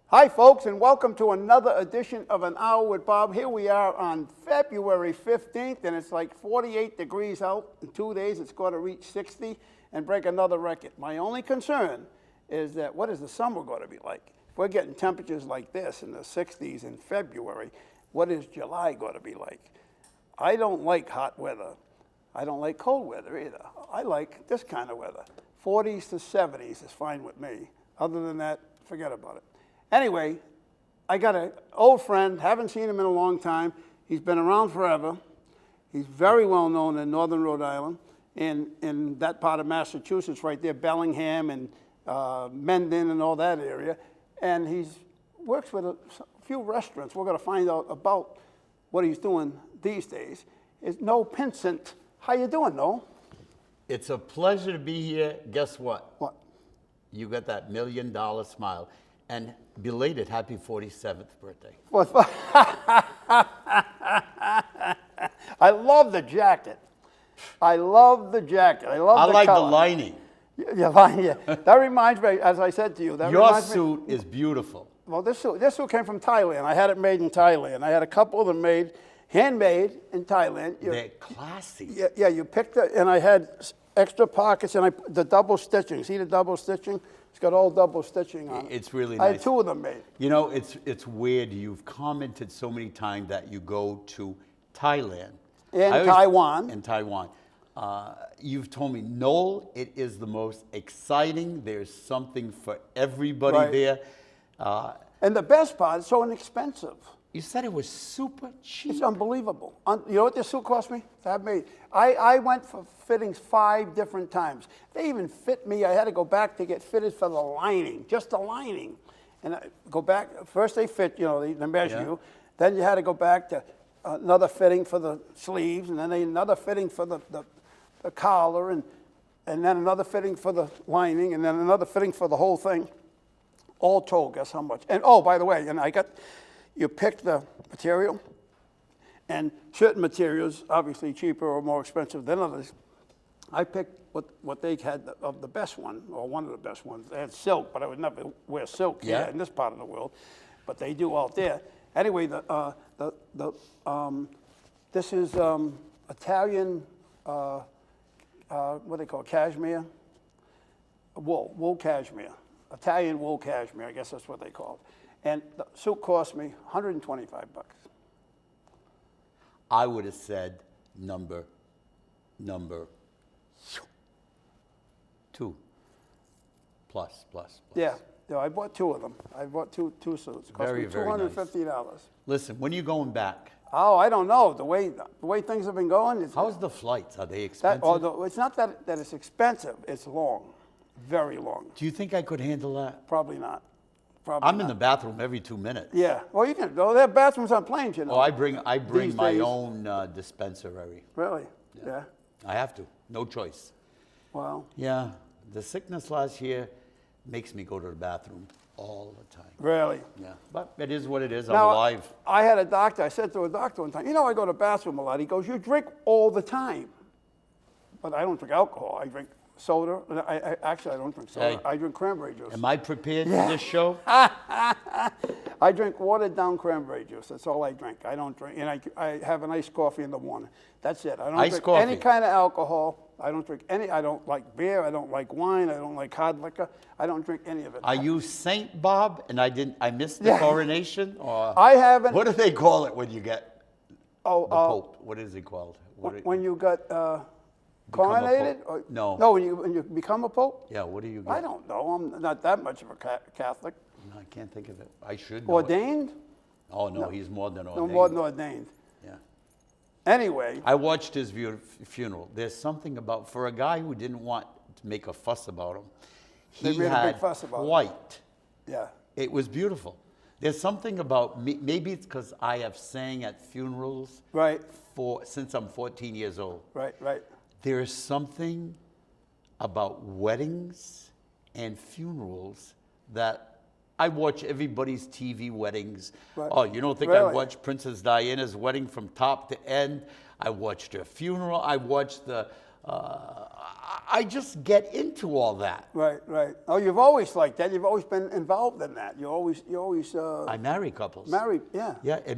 Hi, folks, and welcome to another edition of An Hour with Bob. Here we are on February 15th, and it's like 48 degrees out. In 2 days, it's going to reach 60 and break another record. My only concern is that what is the summer going to be like? If we're getting temperatures like this in the 60s in February, what is July going to be like? I don't like hot weather. I don't like cold weather either. I like this kind of weather. 40s to 70s is fine with me. Other than that, forget about it. Anyway, I got an old friend, haven't seen him in a long time. He's been around forever. He's very well known in northern Rhode Island, in that part of Massachusetts right there, Bellingham and Mendon and all that area. And he works with a few restaurants. We're going to find out about what he's doing these days. It's Noel Pincince. How you doing, Noel? It's a pleasure to be here. Guess what? What? You got that $1 million smile. And belated happy 47th birthday. I love the jacket. I love the jacket. I love I the like color. the lining. Yeah. That reminds me, as I said to you, Your suit is beautiful. Well, this suit came from Thailand. I had it made in Thailand. I had a couple of them made, handmade in Thailand. They're classy. Yeah, you picked it, and I had extra pockets, and the double stitching. See the double stitching? It's got all double stitching on it. It's really I nice. had 2 of them made. You know, it's weird. You've commented so many times that you go to Thailand. Taiwan. And Taiwan. You've told me, Noel, it is the most exciting. There's something for everybody Right. there. And the best part, it's so inexpensive. You said it was super cheap. It's unbelievable. You know what this suit cost me to have made? I went for fittings 5 different times. They even fit me. I had to go back to get fitted for the lining, just the lining. And I go back. First they fit, they measure you. Then you had to go back to another fitting for the sleeves, and then another fitting for the collar, and then another fitting for the lining, and then another fitting for the whole thing. All told, guess how much? And oh, by the way, you pick the material, and certain materials, obviously cheaper or more expensive than others. I picked what they had of the best one, or one of the best ones. They had silk, but I would never wear silk here in this part of the world, but they do out there. Anyway, this is Italian, what they call cashmere, wool cashmere, Italian wool cashmere. I guess that's what they call it. And the suit cost me $125. I would have said number 2. Plus. Yeah, I bought 2 of them. I bought two suits. It cost me $250. Listen, when are you going back? Oh, I don't know. The way things have been going. How's the flights? Are they expensive? It's not that it's expensive. It's long, very long. Do you think I could handle that? Probably not. I'm in the bathroom every 2 minutes. Yeah. Well, you can go. There are bathrooms on planes, you know. Oh, I bring my days. own dispensary. Really? Yeah. I have to. No choice. Wow. Yeah. The sickness last year makes me go to the bathroom all the time. Really? Yeah. But it is what it is. Now, I'm alive. I had a doctor. I said to a doctor one time, I go to the bathroom a lot. He goes, you drink all the time. But I don't drink alcohol. I drink soda. I don't drink soda. Hey. I drink cranberry juice. Am I prepared for this show? I drink watered down cranberry juice. That's all I drink. I don't drink, and I have an iced coffee in the morning. That's it. I don't Iced drink coffee. any kind of alcohol. I don't drink any. I don't like beer. I don't like wine. I don't like hard liquor. I don't drink any of it. Are you Saint Bob and I missed the coronation? Or I haven't. what do they call it when you get the Oh, Pope? What is it called? when you got coronated? Pope? No. No, when you become a pope? Yeah, what do you get? I don't know. I'm not that much of a Catholic. No, I can't think of it. I should know it. Ordained? Oh, no, he's more than ordained. No more than ordained. Yeah. Anyway. I watched his funeral. There's something about, for a guy who didn't want to make a fuss about him, They he made a had big fuss about it. white. Yeah. It was beautiful. There's something about me, maybe it's because I have sang at funerals Right. since I'm 14 years old. Right. There is something about weddings and funerals that I watch everybody's TV weddings. Right. Oh, you don't think I Really? watched Princess Diana's wedding from top to end? I watched her funeral. I watched the I just get into all that. Right, right. Oh, you've always liked that. You've always been involved in that. You always. I marry couples. Married, yeah. Yeah, it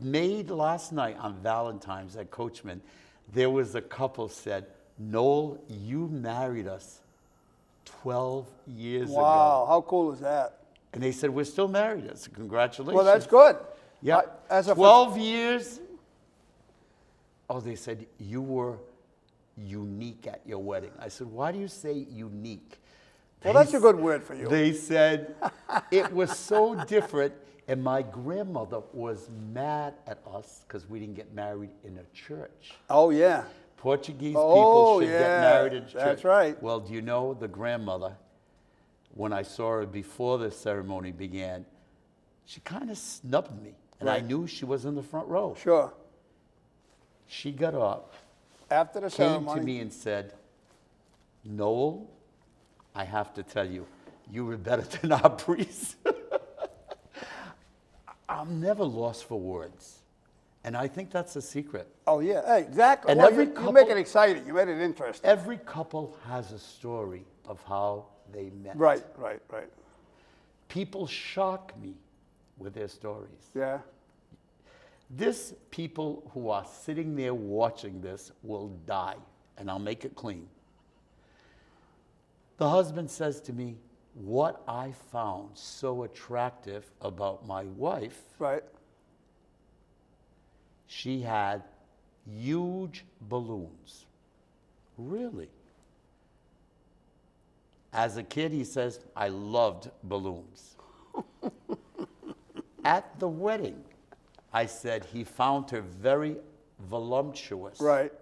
made last night on Valentine's at Coachman, there was a couple said, Noel, you married us 12 years ago. Wow, how cool is that? And they said, we're still married. I said, congratulations. Well, that's good. Yeah, As a 12 years. Oh, they said, you were unique at your wedding. I said, why do you say unique? Well, that's a good word for you. They said, it was so different. And my grandmother was mad at us because we didn't get married in a church. Oh, yeah. Portuguese Oh, people should yeah, get married in church. that's right. Well, do you know the grandmother, when I saw her before the ceremony began, she kind of snubbed me. And I Right. knew she was in the front row. Sure. She got up, After the came ceremony. to me and said, Noel, I have to tell you, you were better than our priest. I'm never lost for words. And I think that's a secret. Oh, yeah, hey, exactly. And Well, every you couple- make it exciting. You made it interesting. Every couple has a story of how they met. Right, right, right. People shock me with their stories. Yeah. This people who are sitting there watching this will die, and I'll make it clean. The husband says to me, what I found so attractive about my wife, Right. she had huge balloons. Really? As a kid, he says, I loved balloons. At the wedding, I said he found her very voluptuous. Right.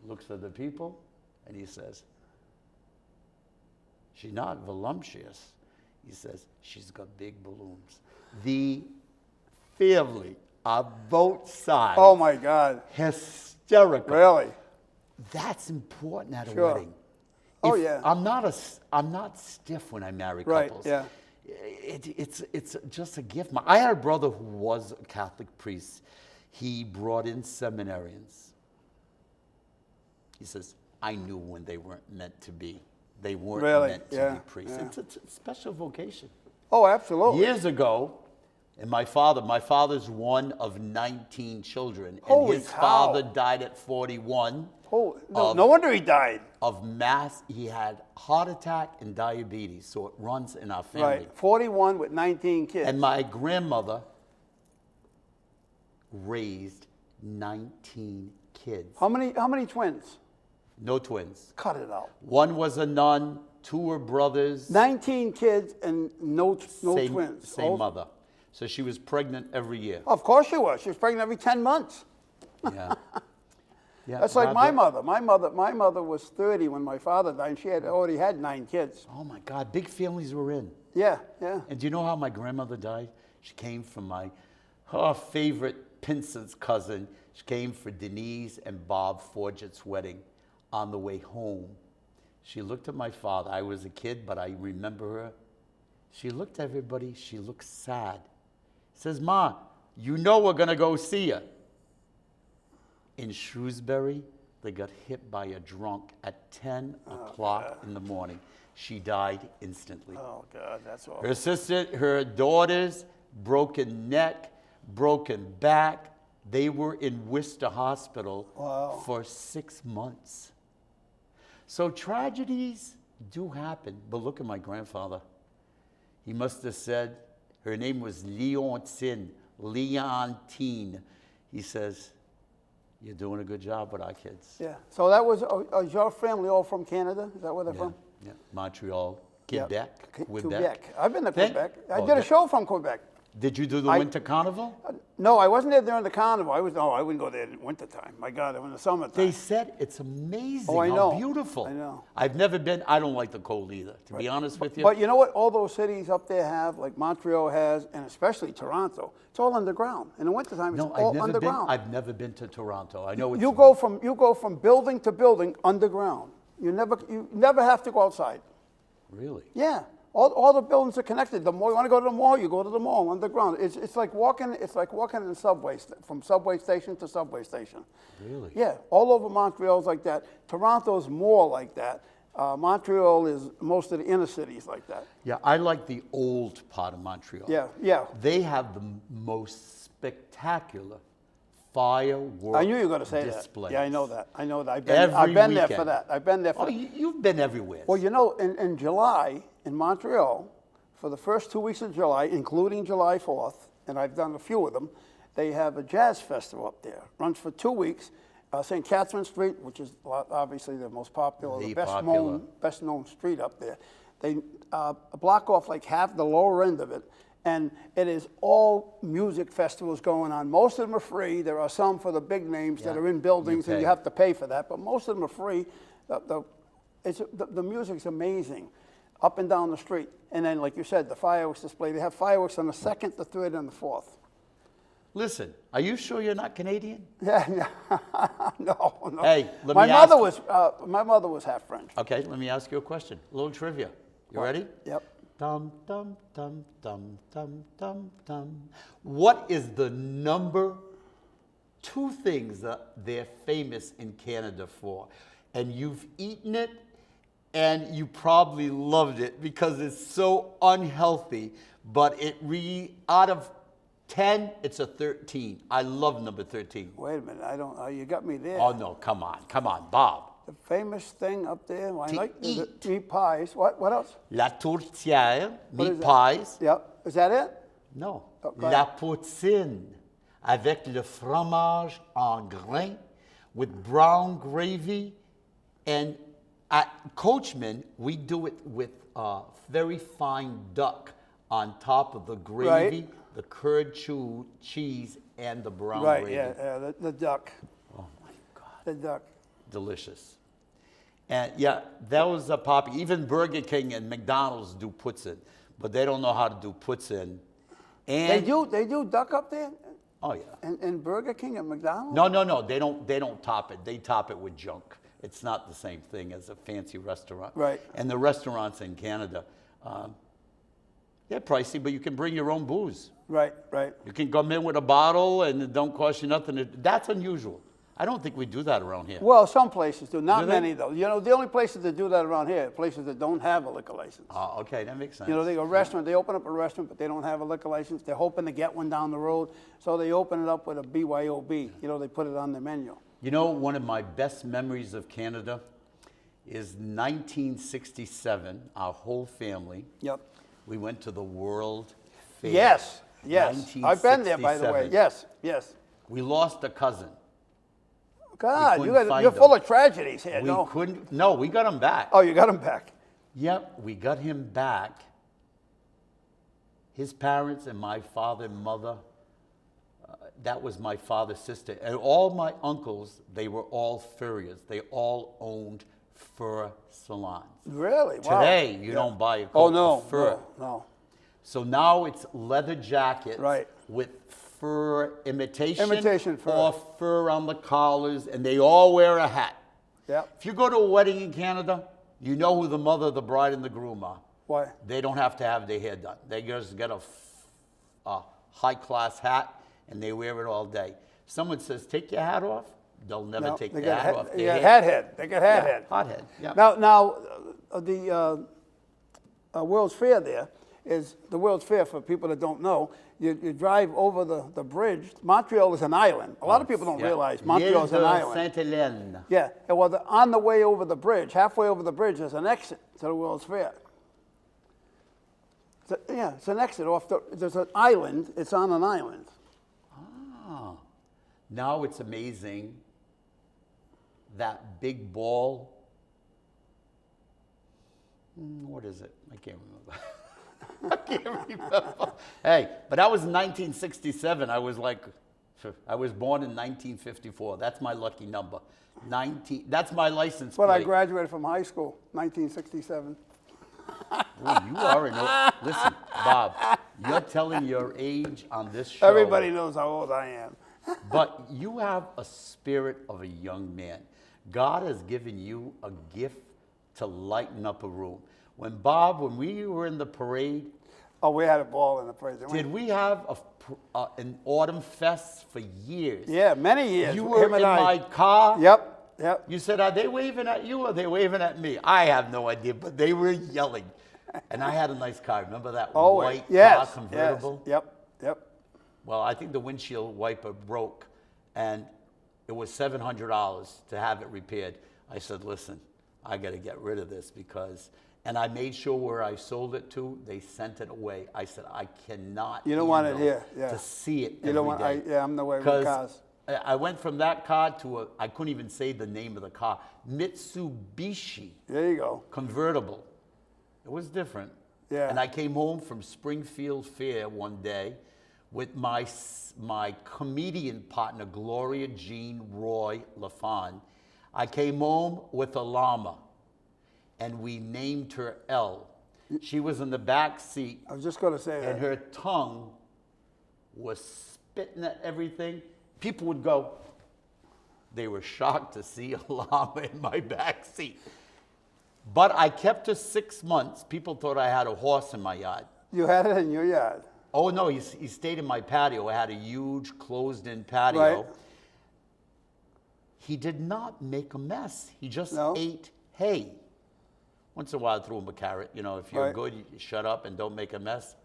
Looks at the people, and he says, she's not voluptuous. He says, she's got big balloons. The family on both sides. Oh, my God. Hysterical. Really? That's important at a Sure. wedding. Oh, If- yeah. I'm not stiff when I marry Right, couples. yeah. It's just a gift. I had a brother who was a Catholic priest. He brought in seminarians. He says, I knew when they weren't meant to be. They weren't Really? meant to Yeah, be priests. yeah. It's a special vocation. Oh, absolutely. Years ago, and my father's one of 19 children. And Holy his cow. father died at 41 Oh, no wonder he died. of he had heart attack and diabetes, so it runs in our family. Right. 41 with 19 kids. And my grandmother raised 19 kids. How many twins? No twins. Cut it out. One was a nun, two were brothers. 19 kids and no same, twins. Same Oh, mother. So she was pregnant every year. Of course she was. She was pregnant every 10 months. Yeah. Yeah, That's like God my bless- mother. My mother was 30 when my father died, and she had already had 9 kids. Oh my God, big families were in. Yeah, yeah. And do you know how my grandmother died? She came from her favorite Pincince cousin. She came for Denise and Bob Forget's wedding. On the way home, she looked at my father. I was a kid, but I remember her. She looked at everybody. She looked sad. Says, Ma, you know we're going to go see her. In Shrewsbury, they got hit by a drunk at 10 o'clock in the morning. She died instantly. Oh, God, that's awful. Her sister, her daughters, broken neck, broken back. They were in Worcester Hospital Wow. for 6 months. So tragedies do happen. But look at my grandfather. He must have said, her name was Leontine. He says, you're doing a good job with our kids. Yeah. So that was, is your family all from Canada? Is that where they're Yeah, from? yeah. Montreal, Yeah. Quebec. Quebec. I've been to Thank- Quebec. I Oh, did a that- show from Quebec. Did you do the Winter Carnival? No, I wasn't there during the carnival. I wouldn't go there in wintertime. My God, in the summertime. They said it's amazing Oh, I how know. beautiful. I know. I've never been. I don't like the cold either, to be honest with you. But you know what all those cities up there have, like Montreal has, and especially Toronto, it's all underground. In the wintertime, it's no, all underground. I've never been to Toronto. I know it's. You go from building to building underground. You never have to go outside. Really. Yeah. All the buildings are connected. The mall, you want to go to the mall, you go to the mall underground. It's like walking in subways, from subway station to subway station. Really? Yeah, all over Montreal's like that. Toronto's more like that. Montreal is most of the inner cities like that. Yeah, I like the old part of Montreal. Yeah, yeah. They have the most spectacular fireworks I knew you were going to say displays. that. Yeah, I know that. I know that. I've Every been there weekend. for that. I've been there for Oh, you've been everywhere. Well, you know, in July, in Montreal, for the first 2 weeks of July, including July 4th, and I've done a few of them, they have a jazz festival up there. Runs for 2 weeks. St. Catherine Street, which is obviously the most popular, the best known street up there. They block off like half the lower end of it, and it is all music festivals going on. Most of them are free. There are some for the big names that are in buildings, and you have to pay for that, but most of them are free. The music's amazing up and down the street. And then, like you said, the fireworks display. They have fireworks on the 2nd, the 3rd, and the 4th. Listen, are you sure you're not Canadian? Yeah, no. Hey, my mother was half French. Okay, let me ask you a question. A little trivia. You ready? Yep. Dum, dum, dum, dum, dum, dum, dum. What is the number 2 things that they're famous in Canada for? And you've eaten it, and you probably loved it because it's so unhealthy, but out of 10, it's a 13. I love number 13. Wait a minute, I don't. You got me there. Oh no, come on, Bob. The famous thing up there. I To like eat. the meat pies. What else? La tourtière, What is meat that? pies. Yep. Is that it? No. Okay. La poutine avec le fromage en grains with brown gravy. And at Coachman, we do it with very fine duck on top of the gravy, the curd cheese, and the brown Right. gravy. Yeah. The duck. Oh my God. The duck. Delicious. And yeah, that was a pop. Even Burger King and McDonald's do poutine, but they don't know how to do poutine. And They do duck up there. oh yeah. And Burger King and McDonald's. No. They don't top it. They top it with junk. It's not the same thing as a fancy restaurant. Right. And the restaurants in Canada, they're pricey, but you can bring your own booze. Right. You can come in with a bottle and it don't cost you nothing. That's unusual. I don't think we do that around here. Well, some places do. Not Do they? many though. You know, the only places that do that around here are places that don't have a liquor license. Oh, okay, that makes sense. You know, they go restaurant. They open up a restaurant, but they don't have a liquor license. They're hoping to get one down the road, so they open it up with a BYOB. You know, they put it on the menu. You know, one of my best memories of Canada is 1967. Our whole family. Yep. We went to the World Fair. Yes. I've been there, by the way. 1967. Yes. We lost a cousin. God, couldn't find you're him. full of tragedies here. We No. couldn't. No, we got him back. Oh, you got him back. Yep, we got him back. His parents and my father and mother, that was my father's sister. And all my uncles, they were all furriers. They all owned fur salons. Really? Wow. Today, you don't buy a Oh coat no. of fur. No. So now it's leather jackets Right. with fur imitation, Imitation fur. or fur on the collars, and they all wear a hat. Yep. If you go to a wedding in Canada, you know who the mother, the bride, and the groom are. Why? They don't have to have their hair done. They just get a high-class hat, and they wear it all day. Someone says, take your hat off, they'll never No, take they their got hat off. They Their got hair- hat head. They got hat head. Hot head, yeah. Now, the World's Fair there is the World's Fair, for people that don't know. You drive over the bridge. Montreal is an island. A lot of people don't Yeah. realize Montreal is an Île de island. Sainte-Hélène. Yeah, and well, on the way over the bridge, halfway over the bridge, there's an exit to the World's Fair. It's an exit off there's an island. It's on an island. Ah, now it's amazing that big ball. What is it? I can't remember. I can't remember. Hey, but that was 1967. I was born in 1954. That's my lucky number. That's my license But plate. I graduated from high school, 1967. Listen, Bob, you're telling your age on this show. Everybody knows how old I am. But you have a spirit of a young man. God has given you a gift to lighten up a room. When we were in the parade, Oh, we had a ball in the parade, didn't we? did we have an autumn fest for years? Yeah, many years. You were Him and in I. my car. Yep. You said, are they waving at you or are they waving at me? I have no idea, but they were yelling. And I had a nice car. Remember that white car convertible? Yes. Yep. Well, I think the windshield wiper broke, and it was $700 to have it repaired. I said, listen, I got to get rid of this and I made sure where I sold it to, they sent it away. I said, I cannot You don't want it here, yeah. to see it You don't want. I'm the way with cars. I went from that car to I couldn't even say the name of the car, Mitsubishi There you go. convertible. It was different. Yeah. And I came home from Springfield Fair one day with my comedian partner, Gloria Jean Roy LaFon. I came home with a llama, and we named her Elle. She was in the back seat, I was just going to say and that. her tongue was spitting at everything. People would go, they were shocked to see a llama in my back seat. But I kept her 6 months. People thought I had a horse in my yard. You had it in your yard. Oh, no, he stayed in my patio. I had a huge closed-in patio. Right. He did not make a mess. He just No. ate hay. Once in a while, I threw him a carrot. You know, if you're Right. good, you shut up and don't make a mess.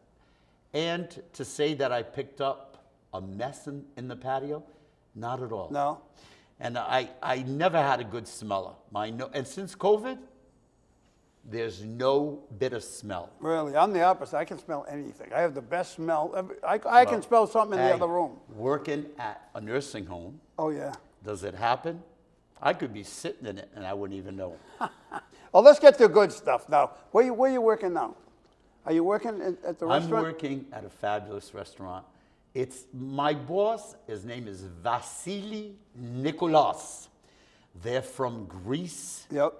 And to say that I picked up a mess in the patio, not at all. No. And I never had a good smeller. And since COVID, there's no bitter smell. Really, I'm the opposite. I can smell anything. I have the best smell. I can smell something in the Hey, other room. Working at a nursing home, Oh, yeah. does it happen? I could be sitting in it and I wouldn't even know. Oh, let's get to good stuff now. Where you working now? Are you working at the I'm restaurant? working at a fabulous restaurant. It's my boss, his name is Vasily Nikolaos. They're from Greece. Yep.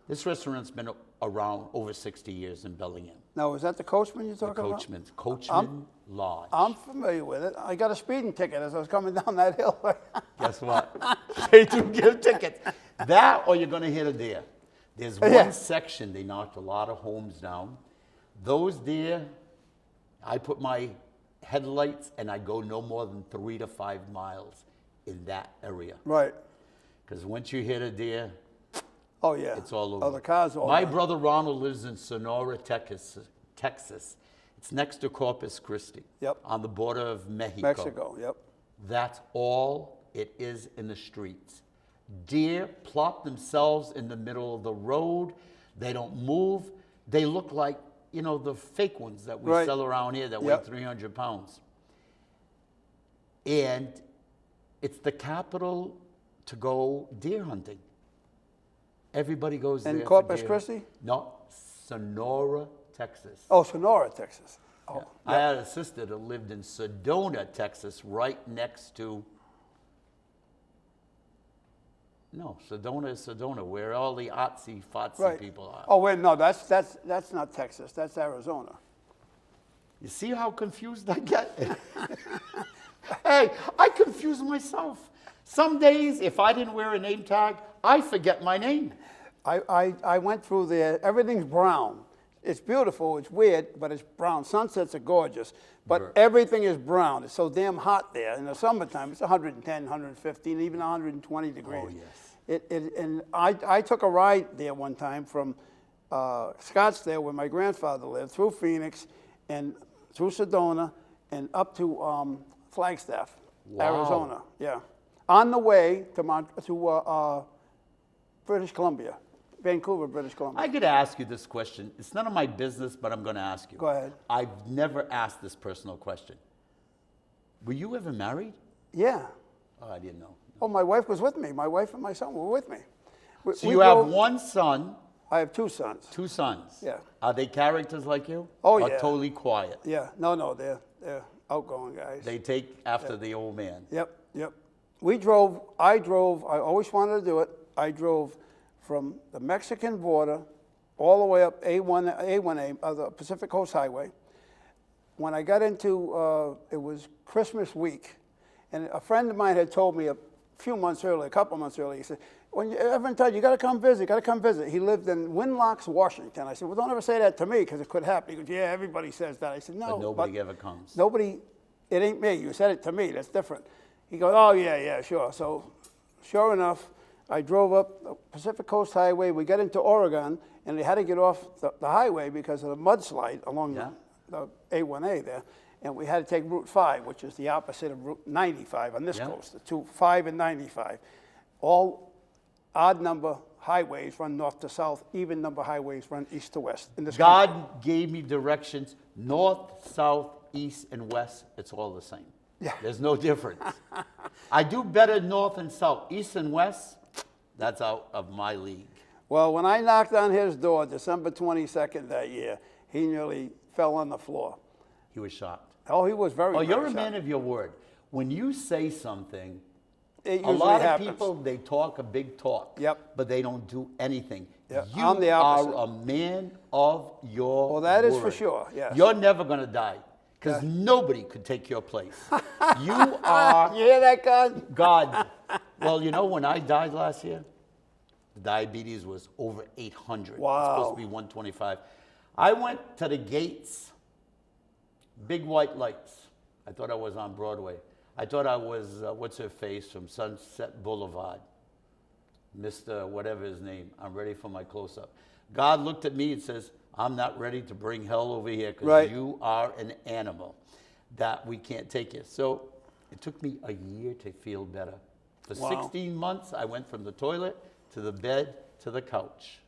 This restaurant's been around over 60 years in Bellingham. Now, is that the Coachman you're The talking about? Coachman Lodge. I'm familiar with it. I got a speeding ticket as I was coming down that hill. Guess what? They do give tickets. That or you're going to hit a deer. There's one section, they knocked a lot of homes down. Those deer, I put my headlights and I go no more than 3 to 5 miles in that area. Right. Because once you hit a deer, Oh, yeah. it's all over. Oh, the car's all My over. brother Ronald lives in Sonora, Texas. It's next to Corpus Christi. Yep. On the border of Mexico. Mexico, yep. That's all it is in the streets. Deer plop themselves in the middle of the road. They don't move. They look like, the fake ones that we Right. sell around here that Yep. weigh 300 pounds. And it's the capital to go deer hunting. Everybody goes there. In for Corpus deer. Christi? No, Sonora, Texas. Oh, Sonora, Texas. Oh, I had a sister that lived in Sedona, Texas, right next to. No, Sedona is Sedona, where all the artsy-fartsy right. people are. Oh, wait, no, that's not Texas. That's Arizona. You see how confused I get? Hey, I confuse myself. Some days, if I didn't wear a name tag, I forget my name. I went through there. Everything's brown. It's beautiful. It's weird, but it's brown. Sunsets are gorgeous, but Right. everything is brown. It's so damn hot there. In the summertime, it's 110, 115, even 120 degrees. Oh, yes. And I took a ride there one time from Scottsdale, where my grandfather lived, through Phoenix, and through Sedona, and up to Flagstaff, Wow. Arizona. Yeah, on the way to British Columbia, Vancouver, British Columbia. I could ask you this question. It's none of my business, but I'm going to ask you. Go ahead. I've never asked this personal question. Were you ever married? Yeah. Oh, I didn't know. Oh, my wife was with me. My wife and my son were with me. So We you have drove- one son, I have 2 sons. 2 sons. Yeah. Are they characters like you? Oh, or yeah. totally quiet? Yeah. No, they're outgoing guys. They take after the old man. Yep. I always wanted to do it. I drove from the Mexican border all the way up A1A, the Pacific Coast Highway. When I got into, it was Christmas week, and a friend of mine had told me a couple months earlier, he said, when everyone told you got to come visit, got to come visit. He lived in Winlocks, Washington. I said, well, don't ever say that to me because it could happen. He goes, yeah, everybody says that. I said, no. But nobody ever comes. Nobody, it ain't me. You said it to me. That's different. He goes, oh, yeah, sure. So sure enough, I drove up the Pacific Coast Highway. We got into Oregon, and they had to get off the highway because of the mudslide along the A1A there. And we had to take Route 5, which is the opposite of Route 95 on this coast, the 5 and 95. All odd number highways run north to south, even number highways run east to west. In this country. God gave me directions, north, south, east, and west. It's all the same. Yeah. There's no difference. I do better north and south. East and west, that's out of my league. Well, when I knocked on his door December 22nd that year, he nearly fell on the floor. He was shocked. Oh, he was very, Oh, you're very a man shocked. of your word. When you say something, It a usually lot happens. of people, they talk a big talk, Yep. but they don't do anything. Yeah, You I'm the opposite. are a man of your Well, that is for word. sure, yes. You're never going to die because nobody could take your place. You are You hear that, God? God. Well, you know, when I died last year, the diabetes was over 800. Wow. It's supposed to be 125. I went to the gates, big white lights. I thought I was on Broadway. I thought I was, what's her face, from Sunset Boulevard. Mr. whatever his name. I'm ready for my close-up. God looked at me and says, I'm not ready to bring hell over here because Right. you are an animal that we can't take you. So it took me a year to feel better. For Wow. 16 months, I went from the toilet to the bed to the couch.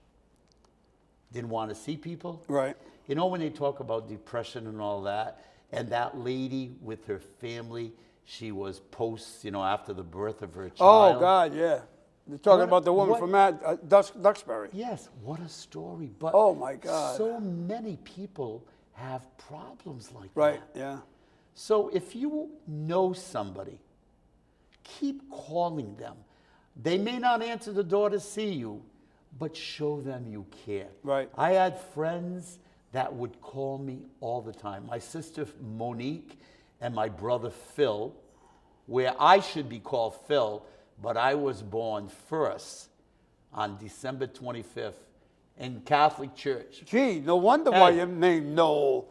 Didn't want to see people. Right. You know, when they talk about depression and all that, and that lady with her family, she was post, you know, after the birth of her child. Oh, God, yeah. They're talking What- about the woman what- from Duxbury. Yes, what a story. But Oh, my God. so many people have problems like Right, that. yeah. So if you know somebody, keep calling them. They may not answer the door to see you, but show them you care. Right. I had friends that would call me all the time. My sister Monique and my brother Phil, where I should be called Phil, but I was born first on December 25th in Catholic Church. Gee, no wonder why Hey. your name Noel.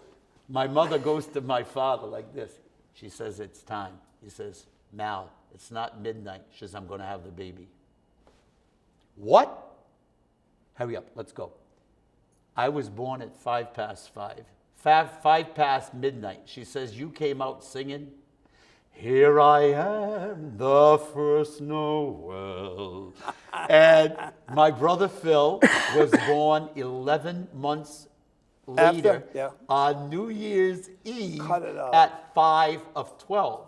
My mother goes to my father like this. She says, it's time. He says, Mal, it's not midnight. She says, I'm going to have the baby. What? Hurry up, let's go. I was born at 5:05. 5 past midnight. She says, you came out singing, here I am, the first Noel. And my brother Phil was born 11 months later After, yeah. on New Year's Eve Cut it out. at 5/12.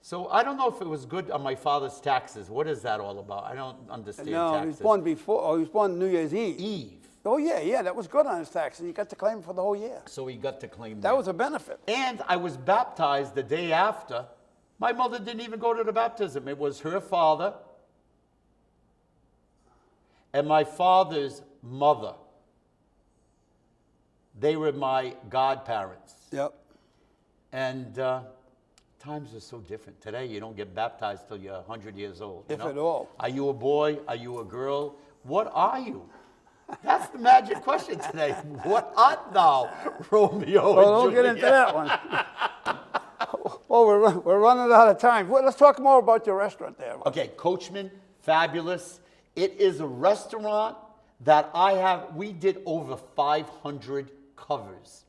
So I don't know if it was good on my father's taxes. What is that all about? I don't understand No, he taxes. was born before. Oh, he was born New Year's Eve. Eve. Oh, yeah, that was good on his taxes. You got to claim for the whole year. So he got to claim That was a benefit. And I was baptized the day after. My mother didn't even go to the baptism. It was her father and my father's mother. They were my godparents. Yep. And times are so different. Today, you don't get baptized till you're 100 years old. You If know? at all. Are you a boy? Are you a girl? What are you? That's the magic question today. What art thou, Romeo Well, and don't get Juliet? into that one. Well, we're running out of time. Well, let's talk more about your restaurant there. Okay, Coachman, fabulous. It is a restaurant that we did over 500 covers.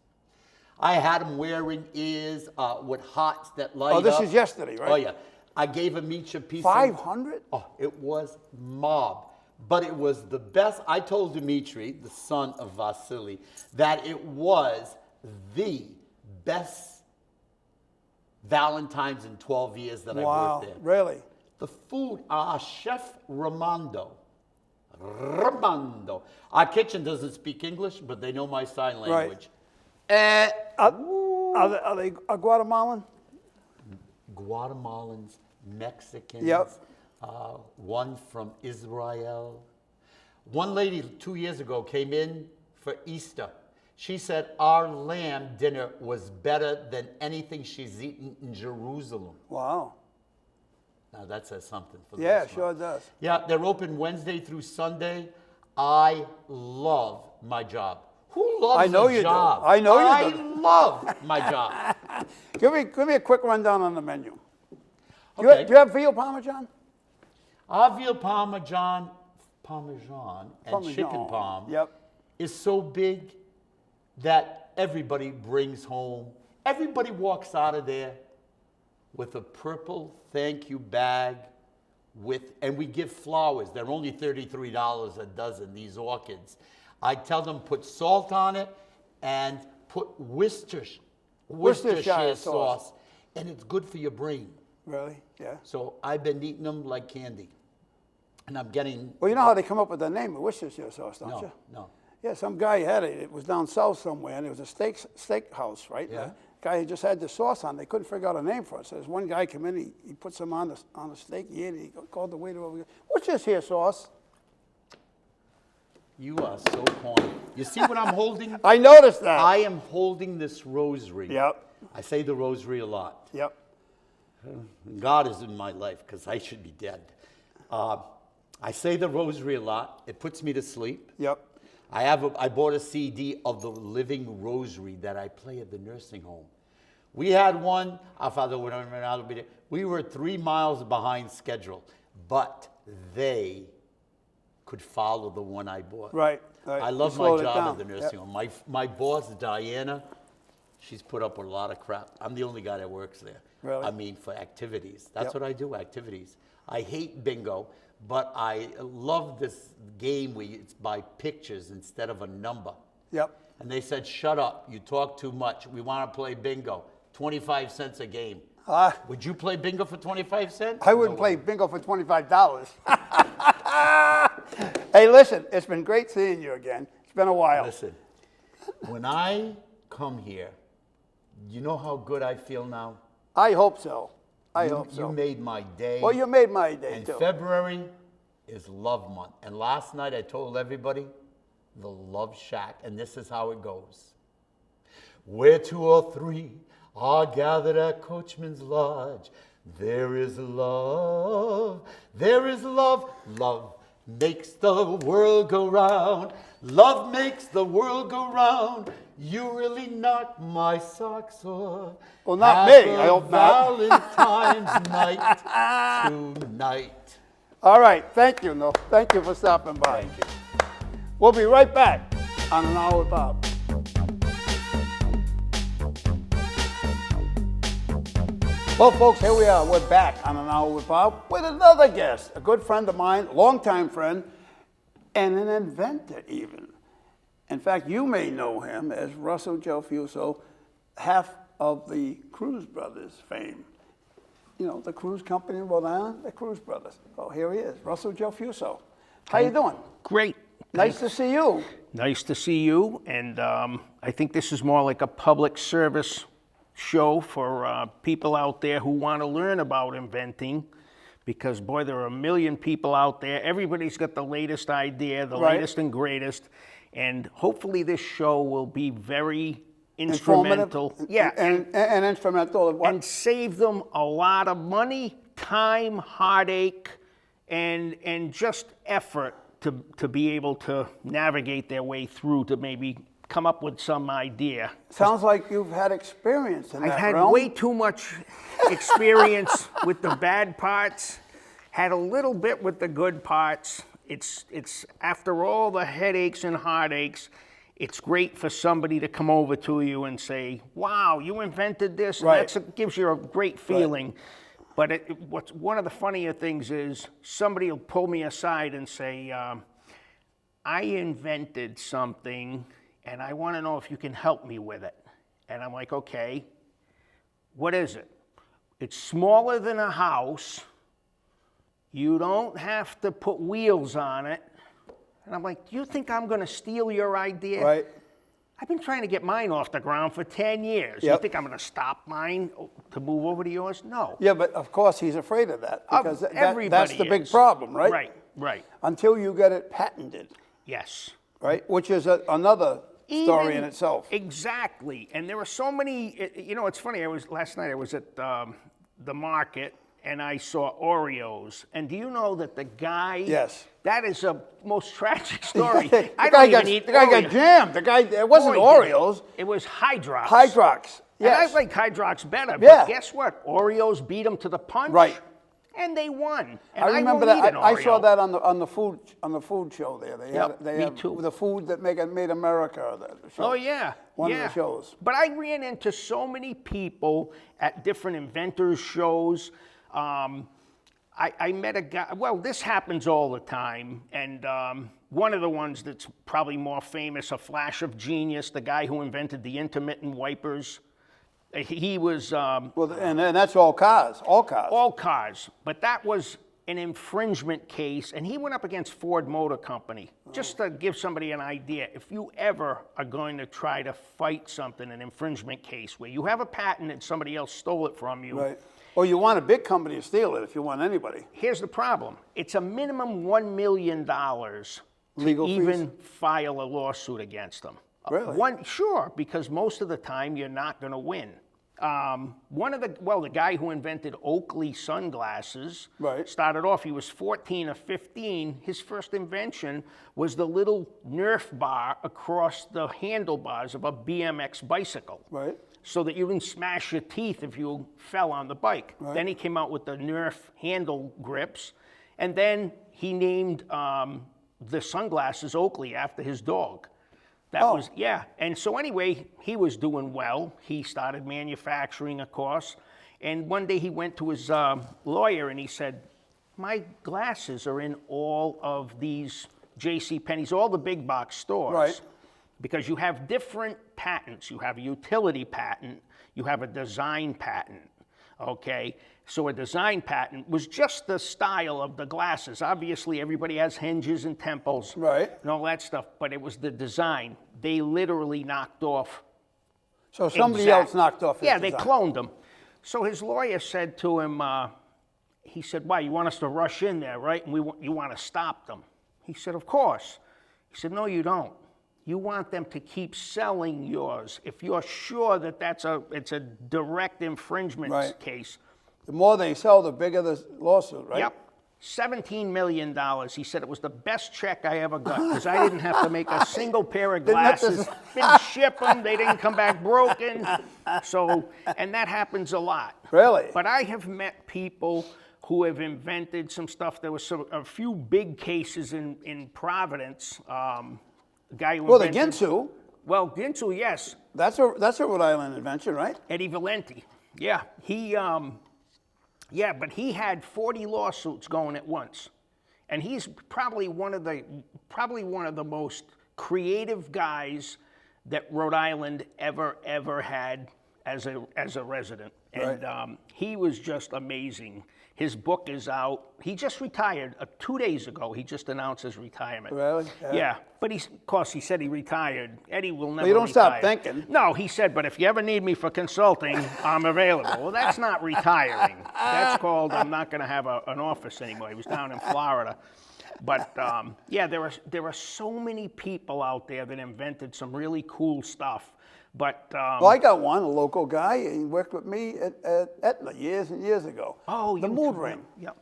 I had them wearing ears with hearts that light up. Oh, this is yesterday, right? Oh, yeah. I gave them each a piece. 500? Oh, it was mob. But it was the best. I told Dimitri, the son of Vasily, that it was the best Valentine's in 12 years that I've Wow, worked there. really? The food, our chef Ramondo. Our kitchen doesn't speak English, but they know my sign language. Are they Guatemalan? Guatemalans, Mexicans. Yep. One from Israel. One lady 2 years ago came in for Easter. She said our lamb dinner was better than anything she's eaten in Jerusalem. Wow. Now that says something for Yeah, this sure month. does. Yeah, they're open Wednesday through Sunday. I love my job. Who loves I know a you do. job? I know you I do. love my job. Give me a quick rundown on the menu. Okay. Do you have veal parmesan? Our veal parmesan and chicken Parmesan. parm Yep. is so big that everybody brings home. Everybody walks out of there with a purple thank you bag and we give flowers. They're only $33 a dozen, these orchids. I tell them put salt on it and put Worcestershire sauce, and it's good for your brain. Really? Yeah. So I've been eating them like candy. And I'm getting... Well, you know how they come up with the name of Worcestershire sauce, don't you? No. Yeah, some guy had it. It was down south somewhere, and it was a steak house, right? Yeah. The guy had just had the sauce on. They couldn't figure out a name for it. So there's one guy come in, he put some on the steak. He ate it. He called the waiter over. What's this here sauce? You are so corny. You see what I'm holding? I noticed that. I am holding this rosary. Yep. I say the rosary a lot. Yep. God is in my life because I should be dead. I say the rosary a lot. It puts me to sleep. Yep. I bought a CD of the Living Rosary that I play at the nursing home. We had one. Our Father would not be there. We were 3 miles behind schedule, but they could follow the one I bought. Right. I love my job at the nursing home. My boss, Diana, she's put up with a lot of crap. I'm the only guy that works there. Really? I mean, for activities. That's Yep. what I do, activities. I hate bingo, but I love this game where it's by pictures instead of a number. Yep. And they said, shut up, you talk too much. We want to play bingo. 25 cents a game. Would you play bingo for 25 cents? I wouldn't play bingo for $25. Hey, listen, it's been great seeing you again. It's been a while. Listen, when I come here, you know how good I feel now? I hope so. I hope so. You made my day. Well, you made my day, And too. February is Love Month. And last night I told everybody the Love Shack, and this is how it goes. Where 2 or 3 are gathered at Coachman's Lodge, there is love, there is love. Love makes the world go round. Love makes the world go round. You really knocked my socks off. Well, not me. I hope not. Valentine's night tonight. All right. Thank you, Noel. Thank you for stopping by. Thank you. We'll be right back on An Hour with Bob. Well, folks, here we are. We're back on An Hour with Bob with another guest, a good friend of mine, longtime friend, and an inventor even. In fact, you may know him as Russell Gelfuso, half of the Cruz Brothers fame. You know, the cruise company in Rhode Island, the Cruz Brothers. Oh, here he is, Russell Gelfuso. How you doing? Great. Nice to see you. Nice to see you. And I think this is more like a public service show for people out there who want to learn about inventing. Because, boy, there are a million people out there. Everybody's got the latest idea, the Right. latest and greatest. And hopefully this show will be very instrumental. Yeah. And instrumental in what? And save them a lot of money, time, heartache, and just effort to be able to navigate their way through to maybe come up with some idea. Sounds like you've had experience in I've that had realm. way too much experience with the bad parts, had a little bit with the good parts. It's after all the headaches and heartaches, it's great for somebody to come over to you and say, wow, you invented this. And Right. it gives you a great feeling. But what's one of the funnier things is somebody will pull me aside and say, I invented something and I want to know if you can help me with it. And I'm like, okay, what is it? It's smaller than a house. You don't have to put wheels on it. And I'm like, do you think I'm going to steal your idea? Right. I've been trying to get mine off the ground for 10 years. Yep. You think I'm going to stop mine to move over to yours? No. Yeah, but of course he's afraid of that because that's Everybody the big is. problem, right? Right. Until you get it patented, Yes. right? Which is another story in itself. Exactly. And there were so many, you know, it's funny, last night I was at the market and I saw Oreos. And do you know that the guy? Yes. That is a most tragic story. The I guy don't even eat the guy Oreos. got jammed. The guy, it wasn't Boy, did Oreos. It was Hydrox. Hydrox. And I Yes. like Hydrox better. Yeah. But guess what? Oreos beat them to the punch. Right. And they won. And I remember won't eat that. an I saw Oreo. that on the food show there. They Yep, they me had too. the food that made America. The show. Oh, yeah. One yeah. of the shows. But I ran into so many people at different inventors shows. I met a guy, well, this happens all the time. And one of the ones that's probably more famous, a flash of genius, the guy who invented the intermittent wipers. He was... Well, and that's all cars. All cars. all cars, but that was an infringement case, and he went up against Ford Motor Company. Just to give somebody an idea, if you ever are going to try to fight something, an infringement case, where you have a patent and somebody else stole it from you, Right. Or you want a big company to steal it if you want anybody. here's the problem. It's a minimum $1 million Legal to fees? even file a lawsuit against them. Really? Sure, because most of the time you're not going to win. The guy who invented Oakley sunglasses Right. started off, he was 14 or 15. His first invention was the little Nerf bar across the handlebars of a BMX bicycle. Right. So that you didn't smash your teeth if you fell on the bike. Right. Then he came out with the Nerf handle grips. And then he named the sunglasses Oakley after his dog. That Oh. was, yeah. And so anyway, he was doing well. He started manufacturing, of course. And one day he went to his lawyer and he said, my glasses are in all of these JCPenney's, all the big box stores. Right. Because you have different patents. You have a utility patent, you have a design patent, okay? So a design patent was just the style of the glasses. Obviously, everybody has hinges and temples Right. and all that stuff, but it was the design. They literally knocked off. So somebody else knocked off his Yeah, they design. cloned them. So his lawyer said to him, he said, why, you want us to rush in there, right? And you want to stop them? He said, of course. He said, no, you don't. You want them to keep selling yours. If you're sure that it's a direct infringement Right. case. The more they sell, the bigger the lawsuit, right? Yep. $17 million. He said it was the best check I ever got because I didn't have to make a single pair of Didn't have to- glasses. Didn't ship them. They didn't come back broken. So, and that happens a lot. Really? But I have met people who have invented some stuff. There was a few big cases in Providence. The guy who Well, the invented... Ginsu, Well, Ginsu, yes. that's a Rhode Island invention, right? Eddie Valenti. Yeah, but he had 40 lawsuits going at once, and he's probably one of the most creative guys that Rhode Island ever had as a resident, and Right. he was just amazing. His book is out. He just retired 2 days ago. He just announced his retirement. Really? Yeah, but of course, he said he retired. Eddie will never you don't stop retire. thinking. No, he said, but if you ever need me for consulting, I'm available. Well, that's not retiring. That's called I'm not going to have an office anymore. He was down in Florida. But, yeah, there are so many people out there that invented some really cool stuff. But Well, I got one, a local guy. He worked with me at Etna years and years ago. oh, the you mood too. ring. Yep.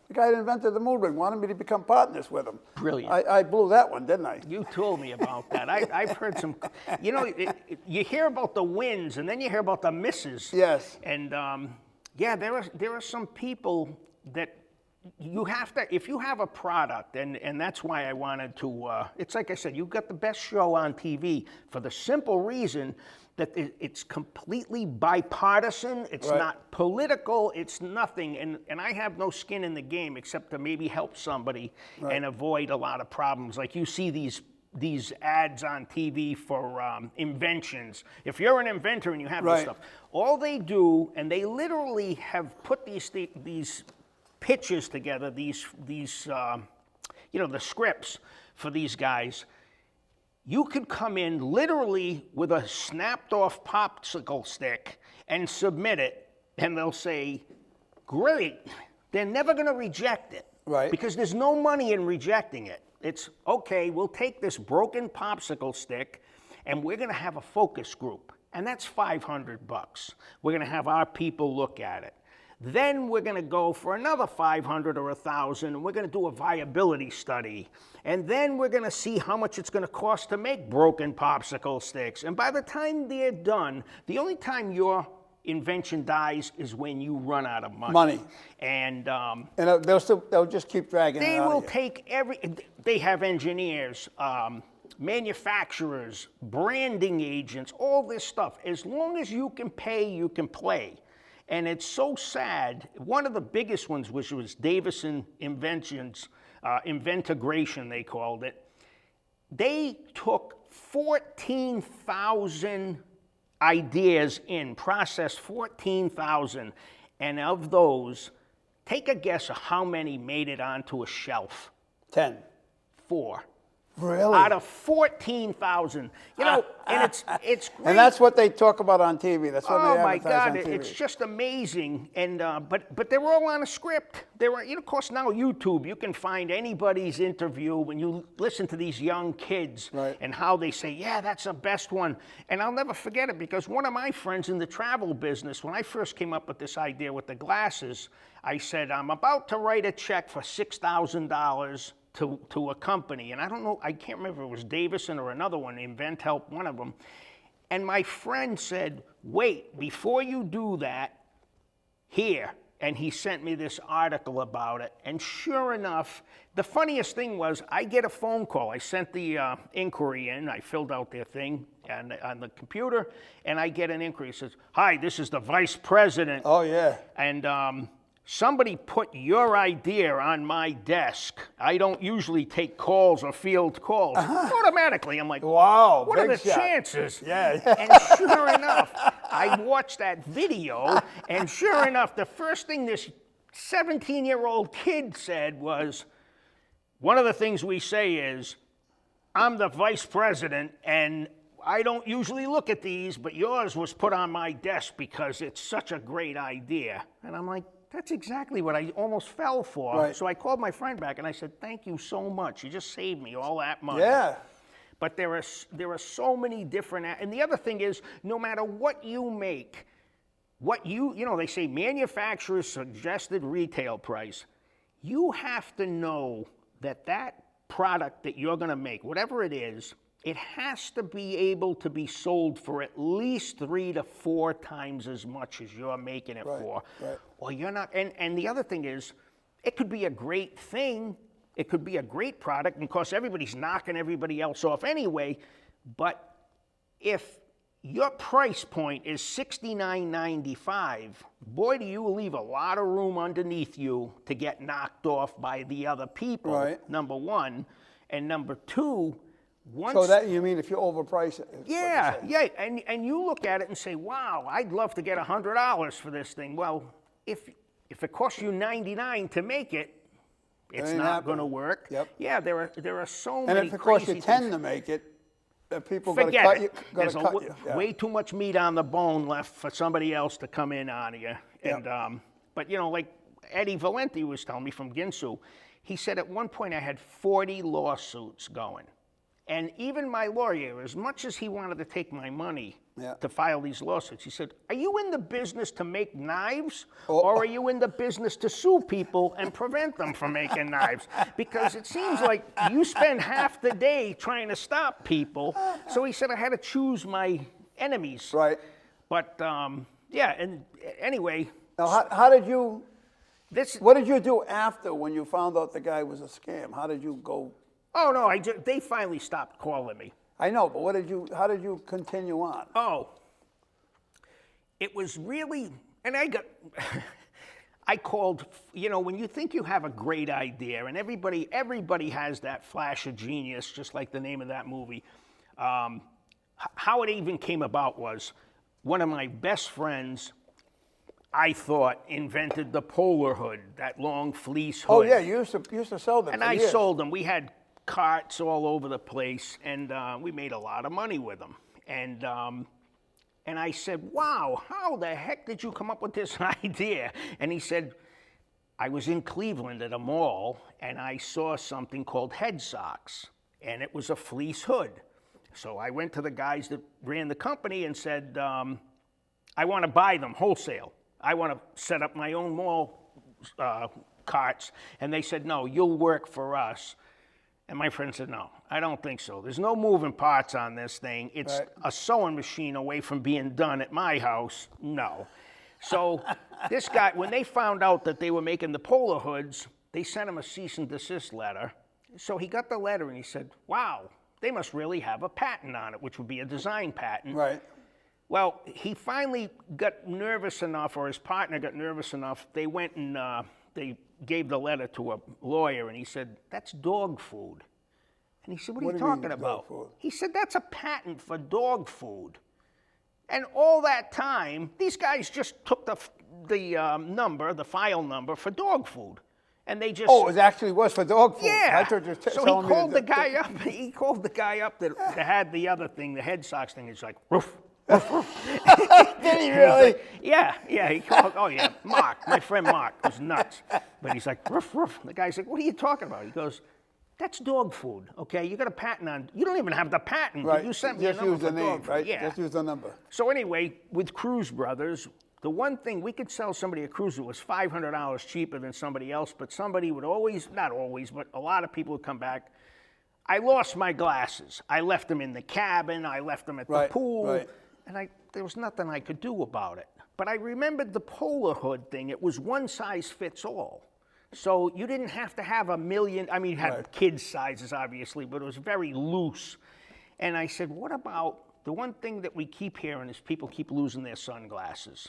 The guy that invented the mood ring wanted me to become partners with him. Brilliant. I blew that one, didn't I? You told me about that. I've heard some, you hear about the wins and then you hear about the misses. Yes. And yeah, there are some people that you have to, if you have a product, and that's why I wanted to, it's like I said, you've got the best show on TV for the simple reason that it's completely bipartisan, it's Right. not political, it's nothing, and I have no skin in the game except to maybe help somebody and avoid a lot of problems. Like you see these ads on TV for inventions. If you're an inventor and you have this Right. stuff, all they do, and they literally have put these pitches together, the scripts for these guys. You could come in literally with a snapped off popsicle stick and submit it, and they'll say, great. They're never going to reject it. Right. Because there's no money in rejecting it. It's, okay, we'll take this broken popsicle stick, and we're going to have a focus group. And that's $500. We're going to have our people look at it. Then we're going to go for another 500 or 1,000, and we're going to do a viability study. And then we're going to see how much it's going to cost to make broken popsicle sticks. And by the time they're done, the only time your invention dies is when you run out of money. And they'll just keep dragging it they out will of you. take they have engineers, manufacturers, branding agents, all this stuff. As long as you can pay, you can play. And it's so sad. One of the biggest ones, which was Davison Inventions, Inventigration, they called it. They took 14,000 ideas in, processed 14,000, and of those, take a guess of how many made it onto a shelf. 10. 4. Really? Out of 14,000. You know, and it's great. And that's what they talk about on TV. That's what Oh they my advertise God, on TV. it's just amazing. And but they're all on a script. Of course, now YouTube, you can find anybody's interview when you listen to these young kids Right. and how they say, yeah, that's the best one. And I'll never forget it because one of my friends in the travel business, when I first came up with this idea with the glasses, I said, I'm about to write a check for $6,000 to a company, and I don't know, I can't remember if it was Davison or another one, Invent Help, one of them. And my friend said, wait, before you do that, here. And he sent me this article about it. And sure enough, the funniest thing was I get a phone call. I sent the inquiry in. I filled out their thing on the computer, and I get an inquiry. It says, hi, this is the vice president. Oh, yeah. And somebody put your idea on my desk. I don't usually take calls or field calls. Automatically, I'm like, Wow, what are big the shot. chances? Yeah. And sure enough, I watched that video, and sure enough, the first thing this 17-year-old kid said was, one of the things we say is, I'm the vice president, and I don't usually look at these, but yours was put on my desk because it's such a great idea. And I'm like, that's exactly what I almost fell for. Right. So I called my friend back and I said, thank you so much. You just saved me all that money. Yeah. But there are so many different, and the other thing is, no matter what you make, they say manufacturer's suggested retail price, you have to know that product that you're gonna make, whatever it is, it has to be able to be sold for at least 3 to 4 times as much as you're making it for. Right. Or you're not, and the other thing is, it could be a great thing, it could be a great product, and of course everybody's knocking everybody else off anyway, but if your price point is $69.95, boy, do you leave a lot of room underneath you to get knocked off by the other people, Right. number one. And number two, So that, you mean if you overprice it? is what you're yeah, saying. yeah, and you look at it and say, wow, I'd love to get $100 for this thing. Well, if it costs you $99 to make it, it's ain't not going to happening. work. Yep. Yeah, there are so And many if it costs you crazy 10 things. to make it, people are going to Forget cut it. you. There's Cut you. Yeah. way too much meat on the bone left for somebody else to come in on you. Yep. And but like Eddie Valenti was telling me from Ginsu, he said at one point I had 40 lawsuits going. And even my lawyer, as much as he wanted to take my money Yeah. to file these lawsuits, he said, are you in the business to make knives, Oh. or are you in the business to sue people and prevent them from making knives? Because it seems like you spend half the day trying to stop people. So he said I had to choose my enemies. Right. But yeah, and anyway, Now, how did you, this. what did you do after when you found out the guy was a scam? How did you go? Oh no, they finally stopped calling me. I know, but how did you continue on? Oh, it was really, and I called, when you think you have a great idea, and everybody has that flash of genius, just like the name of that movie. How it even came about was one of my best friends, I thought, invented the polar hood, that long fleece hood. Oh yeah, you used to sell them. And for I years. sold them. We had carts all over the place, and we made a lot of money with them. And I said, wow, how the heck did you come up with this idea? And he said, I was in Cleveland at a mall, and I saw something called head socks, and it was a fleece hood. So I went to the guys that ran the company and said, I want to buy them wholesale. I want to set up my own mall carts. And they said, no, you'll work for us. And my friend said, no, I don't think so. There's no moving parts on this thing. It's a sewing machine away from being done at my house. No. So this guy, when they found out that they were making the polar hoods, they sent him a cease and desist letter. So he got the letter and he said, wow, they must really have a patent on it, which would be a design patent. Right. Well, he finally got nervous enough, or his partner got nervous enough, they went and they gave the letter to a lawyer, and he said, that's dog food. And he said, what are you talking about? He said, that's a patent for dog food. And all that time, these guys just took the number, the file number for dog food. And they just... Oh, it actually was for dog food. Yeah. I thought you were So he called the guy up. He called the guy up that had the other thing, the head socks thing. He's like, roof. Did he really? Yeah. He called, oh yeah, Mark, my friend Mark, was nuts. But he's like, roof. The guy's like, what are you talking about? He goes, that's dog food, okay? You got a patent on, you don't even have the patent. Right. You sent me Just a number use the for name, dog food. right? Yeah. Just use the number. So anyway, with Cruise Brothers, the one thing, we could sell somebody a cruise that was $500 cheaper than somebody else, but somebody would always, not always, but a lot of people would come back. I lost my glasses. I left them in the cabin. I left them at the pool. Right. And there was nothing I could do about it. But I remembered the polar hood thing. It was one size fits all. So you didn't have to have a million, I mean, you had kids' sizes, obviously, but it was very loose. And I said, what about, the one thing that we keep hearing is people keep losing their sunglasses.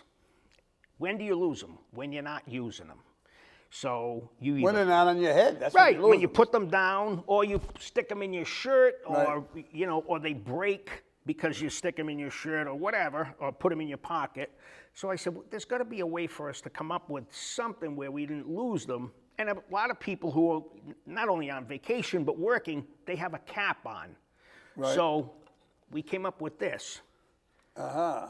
When do you lose them? When you're not using them. So you either... When they're not on your head, that's right, when when you put them down, or you stick them in your shirt, or, Right. Or they break because you stick them in your shirt or whatever, or put them in your pocket. So I said, well, there's got to be a way for us to come up with something where we didn't lose them. And a lot of people who are not only on vacation but working, they have a cap on. Right. So we came up with this. Uh-huh.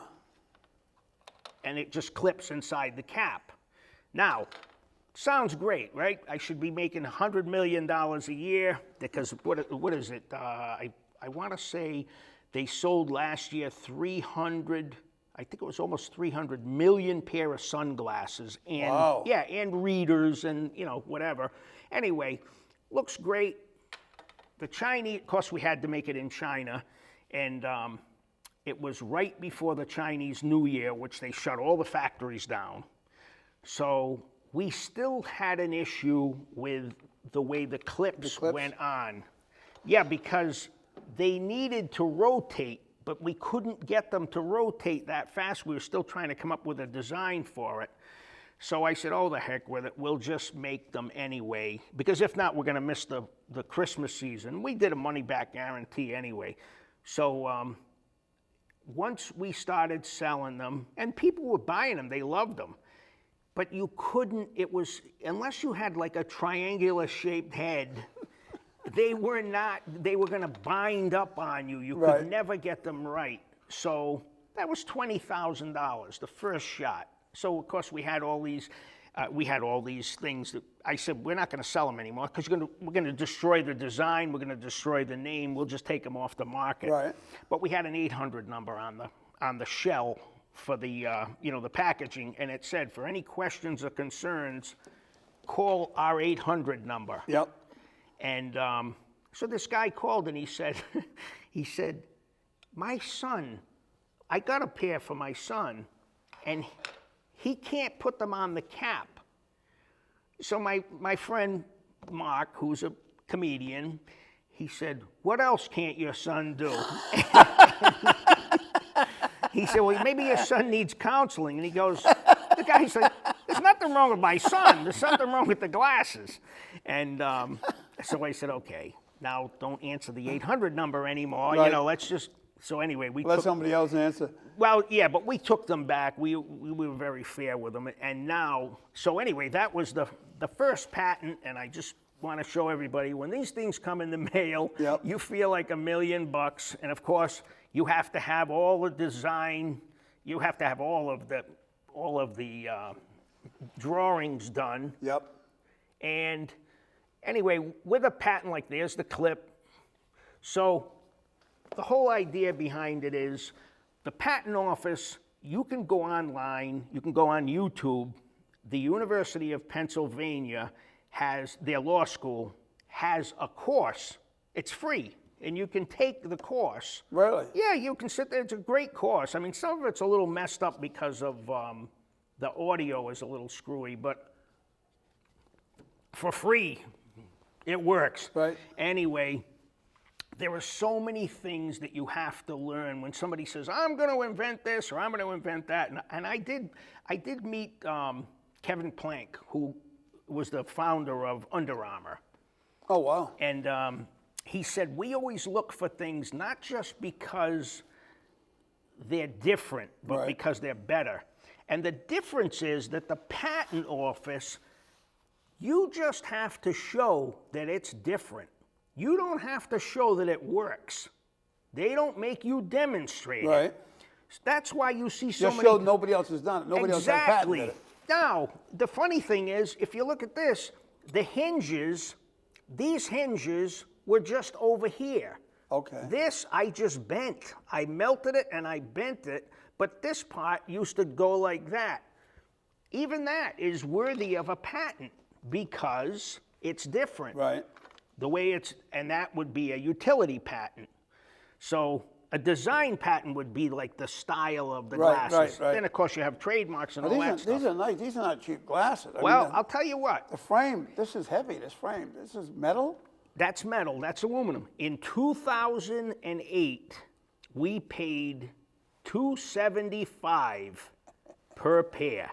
And it just clips inside the cap. Now, sounds great, right? I should be making $100 million a year because what is it? I want to say they sold last year 300, I think it was almost 300 million pair of sunglasses. And wow. Yeah, and readers and, whatever. Anyway, looks great. The Chinese, of course, we had to make it in China. And it was right before the Chinese New Year, which they shut all the factories down. So we still had an issue with the way the clips went on. Yeah, because they needed to rotate, but we couldn't get them to rotate that fast. We were still trying to come up with a design for it. So I said, oh, the heck with it. We'll just make them anyway, because if not, we're going to miss the Christmas season. We did a money-back guarantee anyway. So once we started selling them, and people were buying them, they loved them. But you couldn't, unless you had like a triangular shaped head, they were going to bind up on you. You could never get them right. So that was $20,000, the first shot. So of course we had all these things that I said, we're not going to sell them anymore because we're going to destroy the design. We're going to destroy the name. We'll just take them off the market. Right. But we had an 800 number on the shell for the the packaging, and it said, for any questions or concerns, call our 800 number. Yep. And so this guy called and he said, my son, I got a pair for my son, and he can't put them on the cap. So my friend Mark, who's a comedian, he said, what else can't your son do? He said, well, maybe your son needs counseling. And he goes, the guy said, there's nothing wrong with my son. There's something wrong with the glasses. And so I said, okay, now don't answer the 800 number anymore. Right. Let's just, so anyway, let somebody else answer. Well, yeah, but we took them back. We were very fair with them. And now, so anyway, that was the first patent. And I just want to show everybody, when these things come in the mail, you feel like $1 million. And of course, you have to have all the design. You have to have all of the drawings done. Yep. And anyway, with a patent like there's the clip. So the whole idea behind it is the patent office you can go online, you can go on YouTube. The University of Pennsylvania has, their law school has a course. It's free, and you can take the course. Really? Yeah, you can sit there. It's a great course. I mean, some of it's a little messed up because of the audio is a little screwy, but for free, it works. Right. Anyway, there are so many things that you have to learn when somebody says, I'm going to invent this or I'm going to invent that. And I did meet Kevin Plank, who was the founder of Under Armour. Oh, wow. And he said, we always look for things not just because they're different, but Right. because they're better. And the difference is that the patent office, you just have to show that it's different. You don't have to show that it works. They don't make you demonstrate Right. it. That's why you see so Just many... showed nobody else has done it. Nobody else has patented it. Now, the funny thing is, if you look at this, the hinges, these hinges were just over here. Okay. This I just bent. I melted it and I bent it, but this part used to go like that. Even that is worthy of a patent because it's different. Right. The way it's, and that would be a utility patent. So a design patent would be like the style of the Right, glasses. right. Then of course you have trademarks and Well, all that stuff. these are nice. These are not cheap glasses. I Well, mean, I'll tell you what. the frame, this is heavy, this frame. This is metal? That's metal. That's aluminum. In 2008, we paid $275 per pair.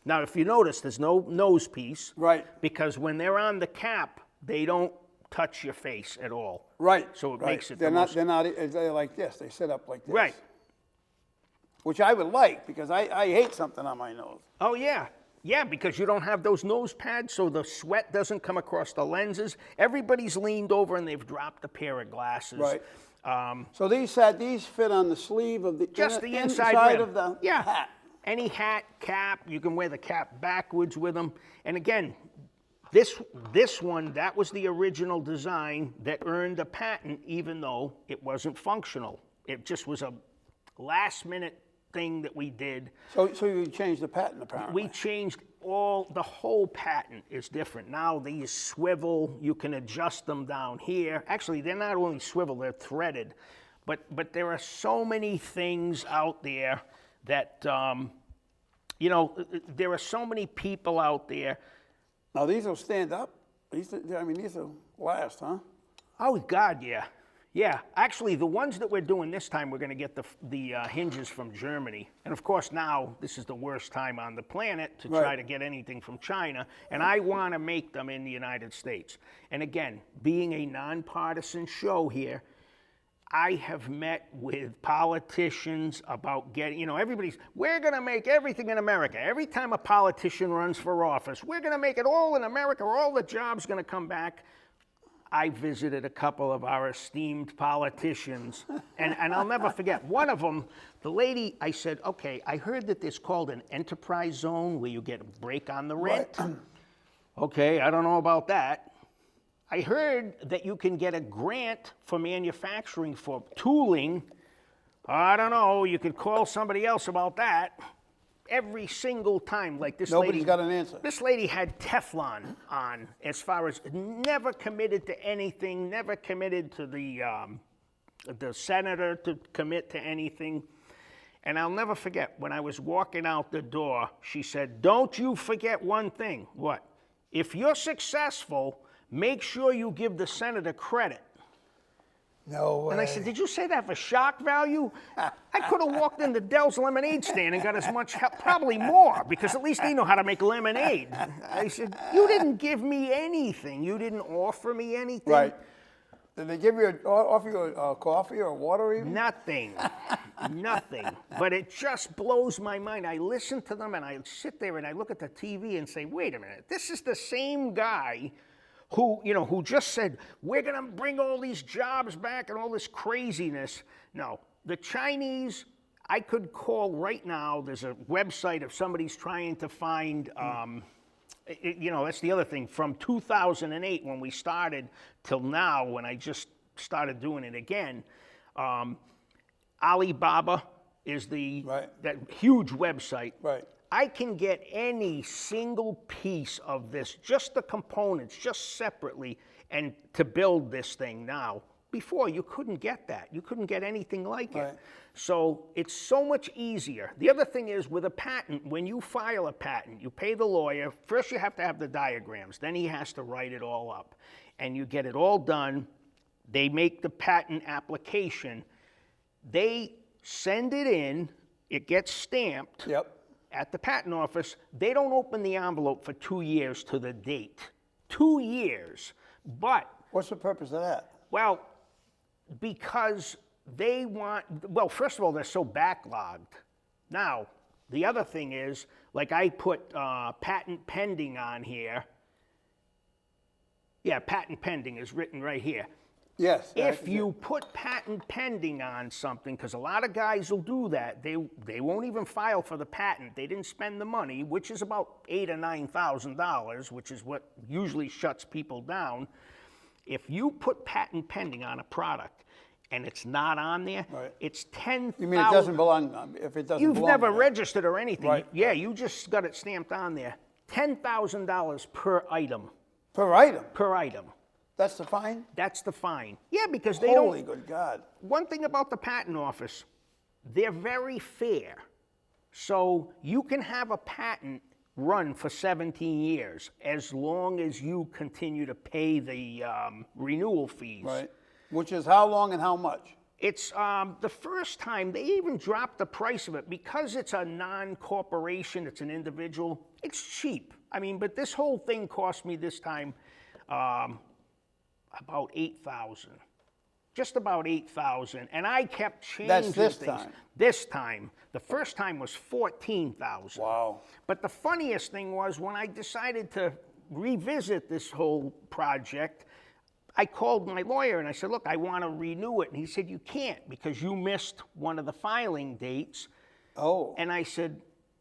Now, if you notice, there's no nose piece. Right. Because when they're on the cap, they don't touch your face at all. Right. So it right. makes it They're the not, most... they're like this. They sit up like this. Right. Which I would like because I hate something on my nose. Oh, yeah. Yeah, because you don't have those nose pads, so the sweat doesn't come across the lenses. Everybody's leaned over and they've dropped a pair of glasses. Right. So these fit on the sleeve of the Just the inside rim. of the yeah. hat. Any hat, cap, you can wear the cap backwards with them. And again, this one, that was the original design that earned a patent even though it wasn't functional. It just was a last minute thing that we did. So you changed the patent apparently. We changed the whole patent is different. Now these swivel, you can adjust them down here. Actually, they're not only swivel, they're threaded. But there are so many things out there that, there are so many people out there. Now these will stand up. These will last, huh? Oh, God, yeah. Yeah, actually, the ones that we're doing this time, we're going to get the hinges from Germany. And of course, now this is the worst time on the planet to try to get anything from China. And I want to make them in the United States. And again, being a nonpartisan show here, I have met with politicians about getting, we're going to make everything in America. Every time a politician runs for office, we're going to make it all in America, or all the jobs going to come back. I visited a couple of our esteemed politicians, and I'll never forget. One of them, the lady, I said, okay, I heard that there's called an enterprise zone where you get a break on the rent. Right. Okay, I don't know about that. I heard that you can get a grant for manufacturing for tooling. I don't know, you could call somebody else about that. Every single time, like this lady. Nobody's got an answer. This lady had Teflon on, as far as never committed to anything, never committed to the senator to commit to anything. And I'll never forget, when I was walking out the door, she said, don't you forget one thing. What? If you're successful, make sure you give the senator credit. No way. And I said, did you say that for shock value? I could have walked into Dell's lemonade stand and got as much help, probably more, because at least they know how to make lemonade. I said, you didn't give me anything. You didn't offer me anything. Right. Did they offer you a coffee or water even? Nothing. Nothing. But it just blows my mind. I listen to them and I sit there and I look at the TV and say, wait a minute, this is the same guy who just said, we're going to bring all these jobs back and all this craziness. No, the Chinese, I could call right now. There's a website if somebody's trying to find, that's the other thing. From 2008 when we started till now, when I just started doing it again, Alibaba is Right. that huge website. Right. I can get any single piece of this, just the components, just separately, and to build this thing now. Before, you couldn't get that. You couldn't get anything like Right. it. So it's so much easier. The other thing is with a patent, when you file a patent, you pay the lawyer. First, you have to have the diagrams. Then he has to write it all up. And you get it all done. They make the patent application. They send it in. It gets stamped. Yep. At the patent office. They don't open the envelope for 2 years to the date. 2 years. But, What's the purpose of that? well, because they want, well, first of all, they're so backlogged. Now, the other thing is, like I put patent pending on here. Yeah, patent pending is written right here. Yes. If you put patent pending on something, because a lot of guys will do that, they won't even file for the patent. They didn't spend the money, which is about $8,000 or $9,000, which is what usually shuts people down. If you put patent pending on a product and it's not on there, Right. it's $10,000. You mean it doesn't belong, if it doesn't You've belong never there. registered or anything. Right. Yeah, you just got it stamped on there. $10,000 per item. Per item? Per item. That's the fine? That's the fine. Yeah, because they Holy don't. good God. One thing about the patent office, they're very fair. So you can have a patent run for 17 years as long as you continue to pay the renewal fees. Right. Which is how long and how much? It's the first time they even dropped the price of it because it's a non-corporation, it's an individual. It's cheap. I mean, but this whole thing cost me this time about $8,000, just about $8,000, and I kept changing That's this things. time. This time, the first time was $14,000. Wow. But the funniest thing was when I decided to revisit this whole project, I called my lawyer and I said, look, I want to renew it. And he said, you can't because you missed one of the filing dates. Oh. And I said,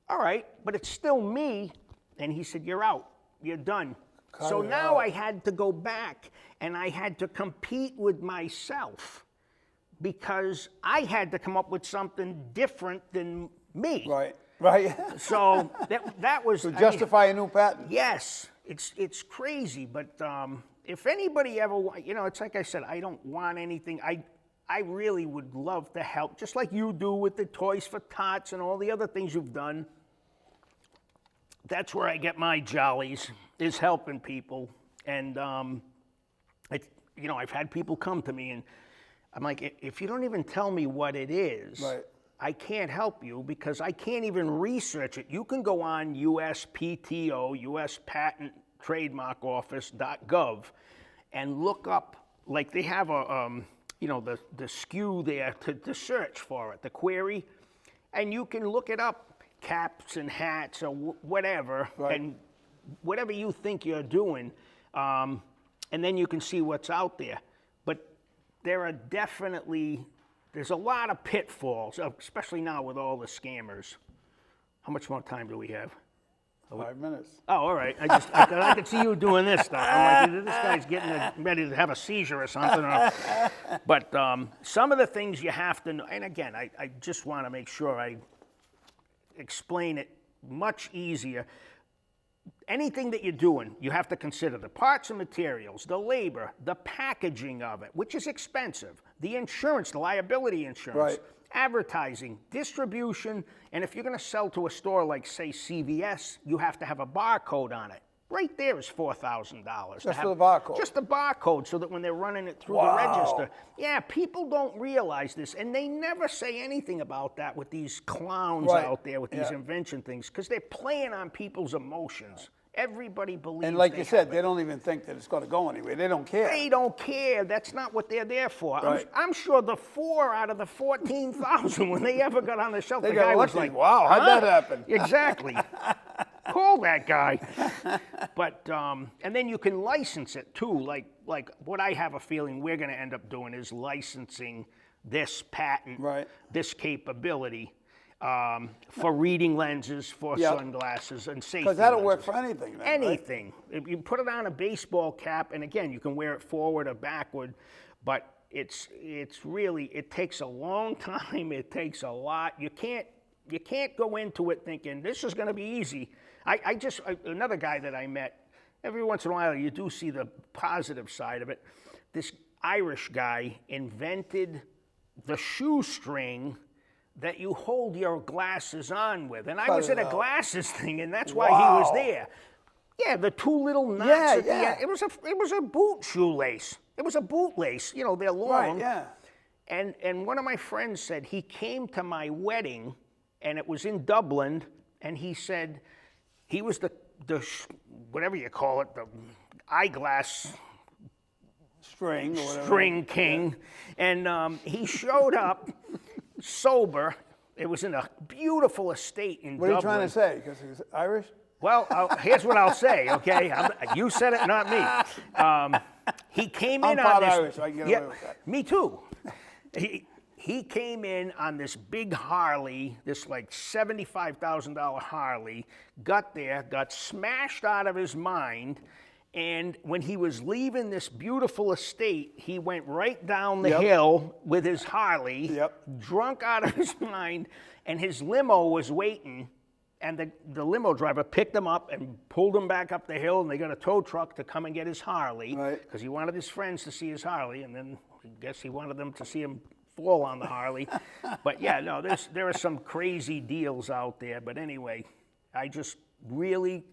all right, but it's still me. And he said, you're out. You're done. Cut So it now out. I had to go back and I had to compete with myself because I had to come up with something different than me. Right. Right. So that was To I mean, justify a new patent. yes, it's crazy, but if anybody ever, it's like I said, I don't want anything. I really would love to help, just like you do with the Toys for Tots and all the other things you've done. That's where I get my jollies, is helping people. And, I've had people come to me and I'm like, if you don't even tell me what it is, Right. I can't help you because I can't even research it. You can go on USPTO, US Patent Trademark Office.gov, and look up, like they have a, the SKU there to search for it, the query, and you can look it up, caps and hats or whatever, Right. and whatever you think you're doing, and then you can see what's out there. But there are definitely, there's a lot of pitfalls, especially now with all the scammers. How much more time do we have? 5 minutes. Oh, all right. I could see you doing this stuff. I'm like, this guy's getting ready to have a seizure or something. But some of the things you have to know, and again, I just want to make sure I explain it much easier. Anything that you're doing, you have to consider the parts and materials, the labor, the packaging of it, which is expensive, the insurance, the liability insurance, Right. advertising, distribution, and if you're going to sell to a store like, say, CVS, you have to have a barcode on it. Right there is $4,000. Just for the barcode? Just the barcode, so that when they're running it through Wow. the register. Yeah, people don't realize this, and they never say anything about that with these clowns Right. out there with these Yeah. invention things, because they're playing on people's emotions. Everybody believes And like they you said, have they it. don't even think that it's going to go anywhere. They don't care. They don't care. That's not what they're there for. Right. I'm sure the 4 out of the 14,000, when they ever got on the shelf, They the got guy was lucky. like, Wow, how'd "Huh?" that happen? Exactly. Call that guy. But, and then you can license it too. Like what I have a feeling we're going to end up doing is licensing this patent, Right. this capability for reading lenses, for Yep. sunglasses, and safety Because that'll lenses. work for anything. Then, right? Anything. If you put it on a baseball cap, and again, you can wear it forward or backward, but it's really, it takes a long time. It takes a lot. You can't go into it thinking this is going to be easy. Another guy that I met, every once in a while you do see the positive side of it. This Irish guy invented the shoestring that you hold your glasses on with. And I was at a glasses thing, and that's why he was there. Yeah, the two little knots at the end. It was a boot shoelace. It was a bootlace. You know, they're long. Right, yeah. And one of my friends said he came to my wedding, and it was in Dublin, and he said he was the whatever you call it, the eyeglass String or whatever. string king. Yeah. And he showed up sober. It was in a beautiful estate in Dublin. What are you trying to say? Because he's Irish? Well, here's what I'll say, okay? You said it, not me. He came in I'm on this. Irish, so I can get away with that. Me too. He came in on this big Harley, this like $75,000 Harley, got there, got smashed out of his mind, and when he was leaving this beautiful estate, he went right down the hill with his Harley, drunk out of his mind, and his limo was waiting, and the limo driver picked him up and pulled him back up the hill, and they got a tow truck to come and get his Harley, because he wanted his friends to see his Harley, and then I guess he wanted them to see him fall on the Harley. But yeah, no, there are some crazy deals out there. But anyway, I just really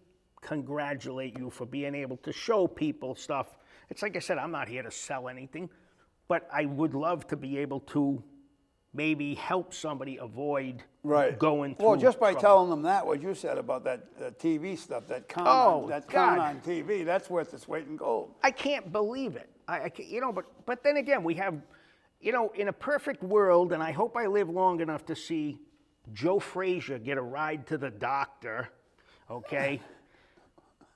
congratulate you for being able to show people stuff. It's like I said, I'm not here to sell anything, but I would love to be able to maybe help somebody avoid going through Well, just by trouble. telling them that, what you said about that TV stuff, that con on TV, that's worth its weight in gold. I can't believe it. I can't, you know, but then again, we have, you know, in a perfect world, and I hope I live long enough to see Joe Frazier get a ride to the doctor, okay?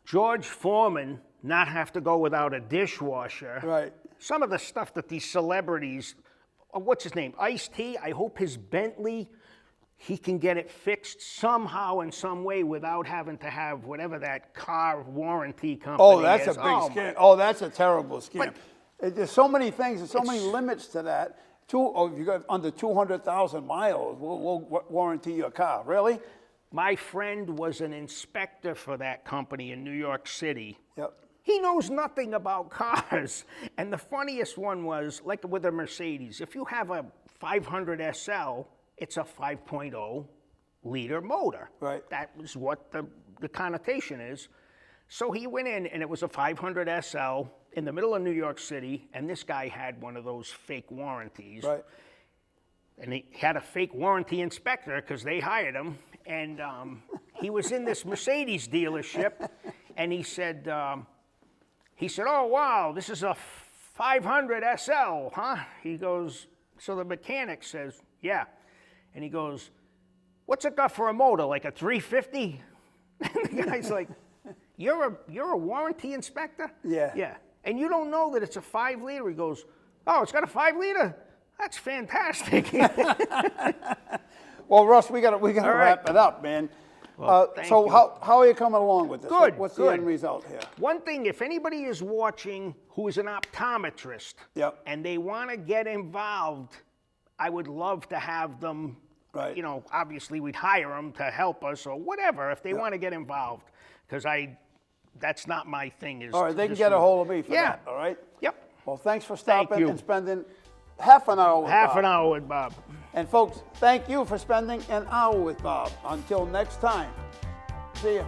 George Foreman not have to go without a dishwasher. Right. Some of the stuff that these celebrities, what's his name, Ice-T, I hope his Bentley, he can get it fixed somehow in some way without having to have whatever that car warranty company Oh, that's is. a big scam. Oh, that's a terrible scam. There's so many things, there's so many limits to that. If you got under 200,000 miles, we'll warranty your car. Really? My friend was an inspector for that company in New York City. Yep. He knows nothing about cars. And the funniest one was, like with a Mercedes, if you have a 500 SL, it's a 5.0 liter motor. Right. That was what the connotation is. So he went in, and it was a 500 SL in the middle of New York City, and this guy had one of those fake warranties. Right. And he had a fake warranty inspector because they hired him. And he was in this Mercedes dealership, and he said, oh, wow, this is a 500 SL, huh? He goes, so the mechanic says, yeah. And he goes, what's it got for a motor, like a 350? And the guy's like, you're a warranty inspector? Yeah. Yeah. And you don't know that it's a 5 liter? He goes, oh, it's got a 5 liter? That's fantastic. Well, Russ, we got to wrap it up, man. Well, so how are you coming along with this? Good, What's good. the end result here? One thing, if anybody is watching who is an optometrist and they want to get involved, I would love to have them, Right. you know, obviously we'd hire them to help us or whatever if they want to get involved, because that's not my thing. All right, they can get a hold of me for that, all right? Yep. Well, thanks for Thank stopping you. and spending half an hour with Half Bob. an hour with Bob. And folks, thank you for spending an hour with Bob. Until next time, see ya.